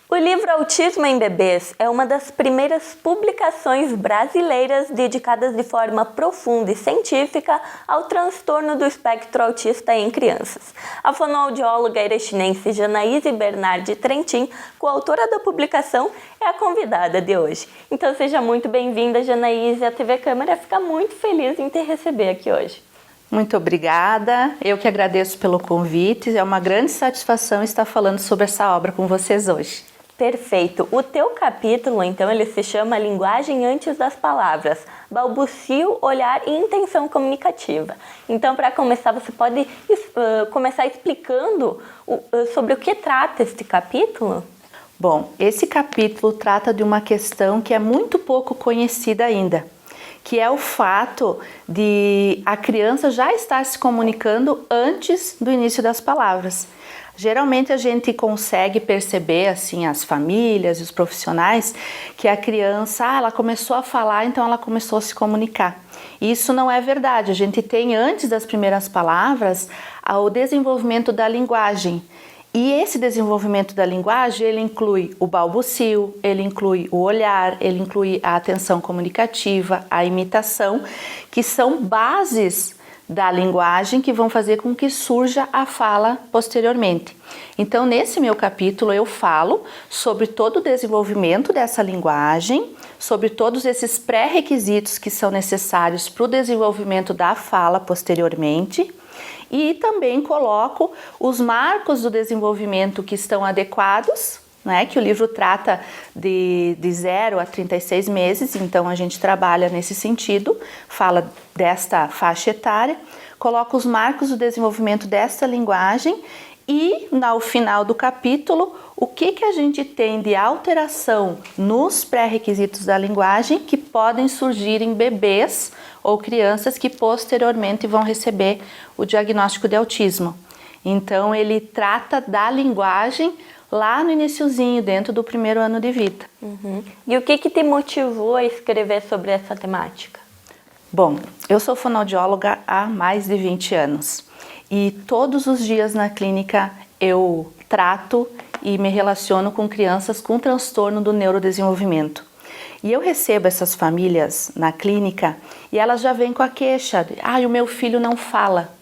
O livro Autismo em Bebês é uma das primeiras publicações brasileiras dedicadas de forma profunda e científica ao transtorno do espectro autista em crianças. A fonoaudióloga erechinense Janaíse Bernardi Trentin, coautora da publicação, é a convidada de hoje. Então seja muito bem-vinda, Janaíse. A TV Câmara fica muito feliz em te receber aqui hoje. Muito obrigada, eu que agradeço pelo convite, é uma grande satisfação estar falando sobre essa obra com vocês hoje. Perfeito. O teu capítulo, então, ele se chama Linguagem Antes das Palavras, balbucio, olhar e intenção comunicativa. Então, para começar, você pode começar explicando sobre o que trata este capítulo? Bom, esse capítulo trata de uma questão que é muito pouco conhecida ainda, que é o fato de a criança já estar se comunicando antes do início das palavras. Geralmente a gente consegue perceber, assim, as famílias e os profissionais, que a criança, ela começou a falar, então ela começou a se comunicar. E isso não é verdade. A gente tem, antes das primeiras palavras, o desenvolvimento da linguagem. E esse desenvolvimento da linguagem, ele inclui o balbucio, ele inclui o olhar, ele inclui a atenção comunicativa, a imitação, que são bases da linguagem que vão fazer com que surja a fala posteriormente. Então, nesse meu capítulo, eu falo sobre todo o desenvolvimento dessa linguagem, sobre todos esses pré-requisitos que são necessários para o desenvolvimento da fala posteriormente, e também coloco os marcos do desenvolvimento que estão adequados, né, que o livro trata de 0 a 36 meses, então a gente trabalha nesse sentido, fala desta faixa etária, coloca os marcos do desenvolvimento dessa linguagem e, no final do capítulo, o que a gente tem de alteração nos pré-requisitos da linguagem que podem surgir em bebês ou crianças que posteriormente vão receber o diagnóstico de autismo. Então ele trata da linguagem lá no iniciozinho, dentro do primeiro ano de vida. Uhum. E o que te motivou a escrever sobre essa temática? Bom, eu sou fonoaudióloga há mais de 20 anos e todos os dias na clínica eu trato e me relaciono com crianças com transtorno do neurodesenvolvimento. E eu recebo essas famílias na clínica e elas já vêm com a queixa de, o meu filho não fala.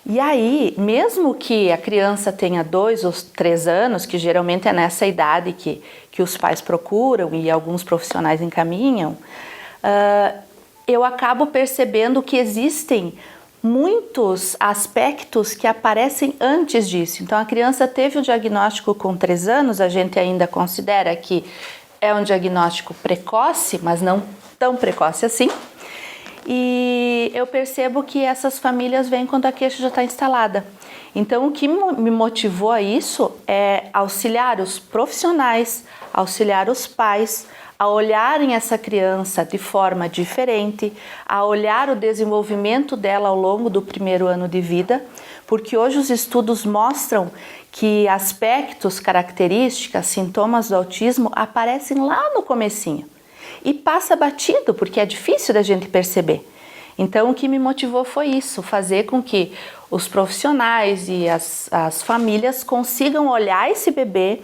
E aí, mesmo que a criança tenha 2 ou 3 anos, que geralmente é nessa idade que os pais procuram e alguns profissionais encaminham, eu acabo percebendo que existem muitos aspectos que aparecem antes disso. Então, a criança teve o diagnóstico com 3 anos, a gente ainda considera que é um diagnóstico precoce, mas não tão precoce assim. E eu percebo que essas famílias vêm quando a queixa já está instalada. Então, o que me motivou a isso é auxiliar os profissionais, auxiliar os pais a olharem essa criança de forma diferente, a olhar o desenvolvimento dela ao longo do primeiro ano de vida, porque hoje os estudos mostram que aspectos, características, sintomas do autismo aparecem lá no comecinho. E passa batido, porque é difícil da gente perceber. Então, o que me motivou foi isso, fazer com que os profissionais e as famílias consigam olhar esse bebê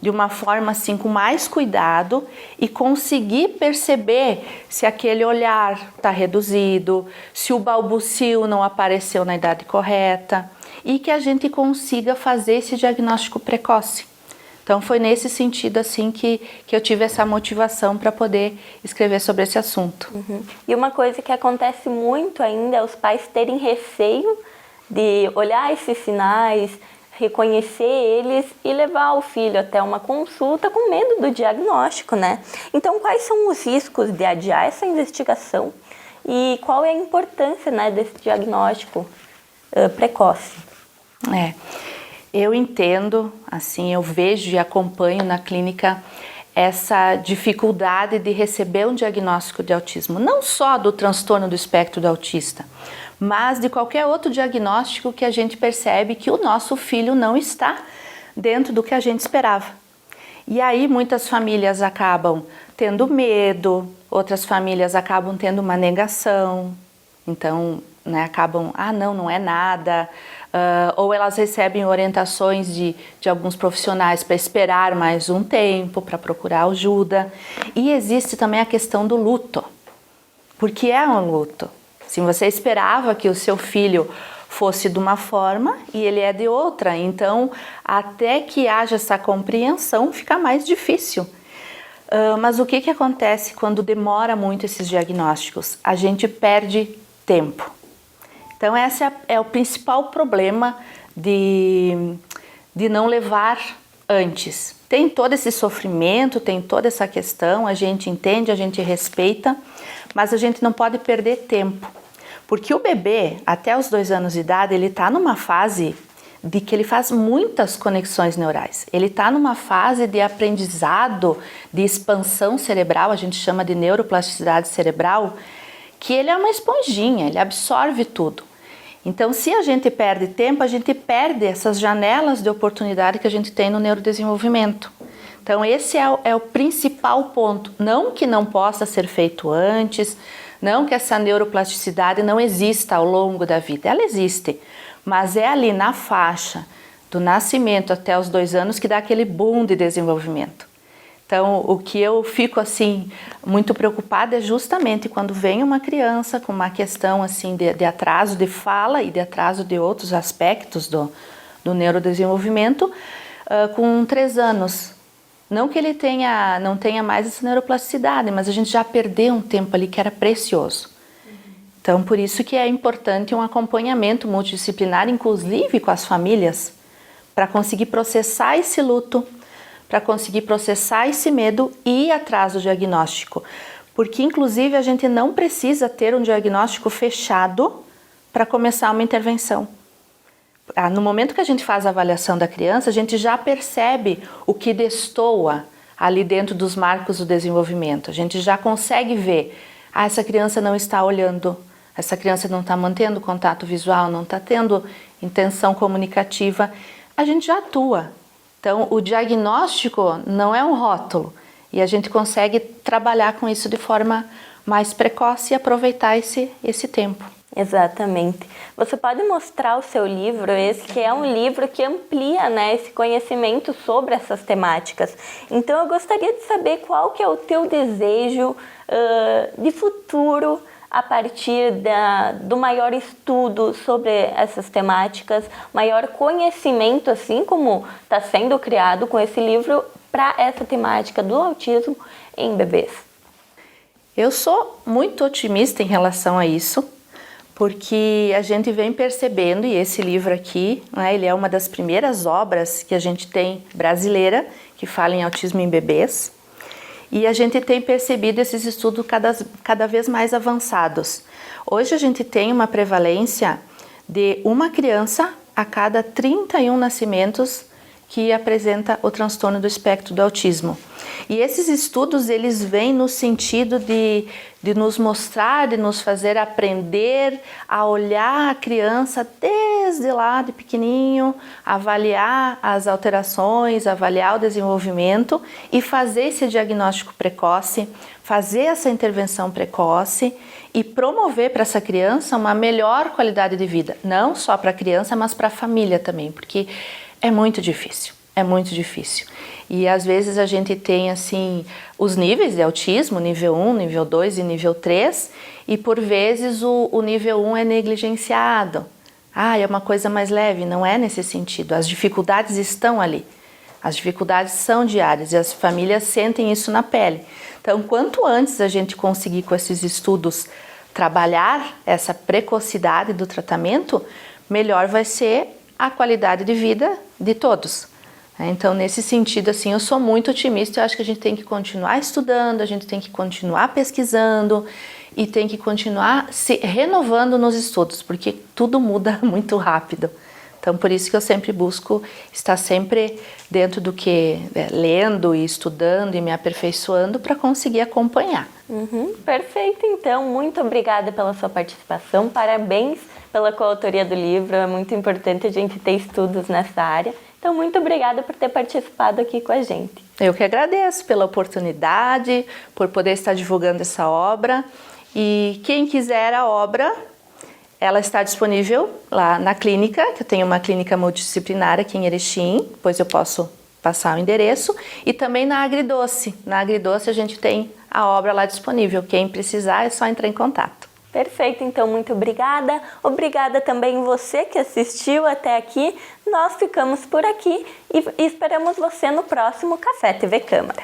de uma forma assim, com mais cuidado e conseguir perceber se aquele olhar está reduzido, se o balbucio não apareceu na idade correta e que a gente consiga fazer esse diagnóstico precoce. Então foi nesse sentido assim que eu tive essa motivação para poder escrever sobre esse assunto. Uhum. E uma coisa que acontece muito ainda é os pais terem receio de olhar esses sinais, reconhecer eles e levar o filho até uma consulta com medo do diagnóstico, né? Então quais são os riscos de adiar essa investigação e qual é a importância, né, desse diagnóstico precoce? Eu entendo, assim, eu vejo e acompanho na clínica essa dificuldade de receber um diagnóstico de autismo, não só do transtorno do espectro do autista, mas de qualquer outro diagnóstico que a gente percebe que o nosso filho não está dentro do que a gente esperava. E aí muitas famílias acabam tendo medo, outras famílias acabam tendo uma negação, então acabam, não é nada, ou elas recebem orientações de alguns profissionais para esperar mais um tempo, para procurar ajuda. E existe também a questão do luto, porque é um luto. Se você esperava que o seu filho fosse de uma forma e ele é de outra, então até que haja essa compreensão fica mais difícil. Mas o que acontece quando demora muito esses diagnósticos? A gente perde tempo. Então esse é o principal problema de não levar antes. Tem todo esse sofrimento, tem toda essa questão, a gente entende, a gente respeita, mas a gente não pode perder tempo. Porque o bebê, até os 2 anos de idade, ele está numa fase de que ele faz muitas conexões neurais. Ele está numa fase de aprendizado, de expansão cerebral, a gente chama de neuroplasticidade cerebral, que ele é uma esponjinha, ele absorve tudo. Então, se a gente perde tempo, a gente perde essas janelas de oportunidade que a gente tem no neurodesenvolvimento. Então, esse é o principal ponto. Não que não possa ser feito antes, não que essa neuroplasticidade não exista ao longo da vida, ela existe, mas é ali na faixa do nascimento até os 2 anos que dá aquele boom de desenvolvimento. Então, o que eu fico assim muito preocupada é justamente quando vem uma criança com uma questão assim de atraso de fala e de atraso de outros aspectos do neurodesenvolvimento com 3 anos. Não que ele não tenha mais essa neuroplasticidade, mas a gente já perdeu um tempo ali que era precioso. Então, por isso que é importante um acompanhamento multidisciplinar, inclusive com as famílias, para conseguir processar esse luto, para conseguir processar esse medo e ir atrás do diagnóstico. Porque, inclusive, a gente não precisa ter um diagnóstico fechado para começar uma intervenção. No momento que a gente faz a avaliação da criança, a gente já percebe o que destoa ali dentro dos marcos do desenvolvimento. A gente já consegue ver, essa criança não está olhando, essa criança não está mantendo contato visual, não está tendo intenção comunicativa. A gente já atua. Então, o diagnóstico não é um rótulo e a gente consegue trabalhar com isso de forma mais precoce e aproveitar esse tempo. Exatamente. Você pode mostrar o seu livro, esse que é um livro que amplia, né, esse conhecimento sobre essas temáticas. Então eu gostaria de saber qual que é o teu desejo de futuro a partir do maior estudo sobre essas temáticas, maior conhecimento, assim como está sendo criado com esse livro para essa temática do autismo em bebês. Eu sou muito otimista em relação a isso, porque a gente vem percebendo, e esse livro aqui, né, ele é uma das primeiras obras que a gente tem brasileira, que fala em autismo em bebês, e a gente tem percebido esses estudos cada vez mais avançados. Hoje a gente tem uma prevalência de uma criança a cada 31 nascimentos que apresenta o transtorno do espectro do autismo. E esses estudos, eles vêm no sentido de nos mostrar, de nos fazer aprender a olhar a criança desde lá de pequenininho, avaliar as alterações, avaliar o desenvolvimento e fazer esse diagnóstico precoce, fazer essa intervenção precoce e promover para essa criança uma melhor qualidade de vida, não só para a criança, mas para a família também, porque é muito difícil, é muito difícil. E às vezes a gente tem assim os níveis de autismo, nível 1, nível 2 e nível 3, e por vezes o nível 1 é negligenciado. É uma coisa mais leve, não é nesse sentido. As dificuldades estão ali, as dificuldades são diárias e as famílias sentem isso na pele. Então, quanto antes a gente conseguir com esses estudos trabalhar essa precocidade do tratamento, melhor vai ser a qualidade de vida de todos. Então, nesse sentido, assim, eu sou muito otimista. Eu acho que a gente tem que continuar estudando, a gente tem que continuar pesquisando e tem que continuar se renovando nos estudos, porque tudo muda muito rápido. Então, por isso que eu sempre busco estar sempre dentro do que lendo e estudando e me aperfeiçoando para conseguir acompanhar. Perfeito, então. Muito obrigada pela sua participação. Parabéns pela coautoria do livro. É muito importante a gente ter estudos nessa área. Então, muito obrigada por ter participado aqui com a gente. Eu que agradeço pela oportunidade, por poder estar divulgando essa obra. E quem quiser a obra, Ela está disponível lá na clínica, que eu tenho uma clínica multidisciplinar aqui em Erechim, depois eu posso passar o endereço, e também na Agridoce. Na Agridoce a gente tem a obra lá disponível, quem precisar é só entrar em contato. Perfeito, então muito obrigada. Obrigada também você que assistiu até aqui. Nós ficamos por aqui e esperamos você no próximo Café TV Câmara.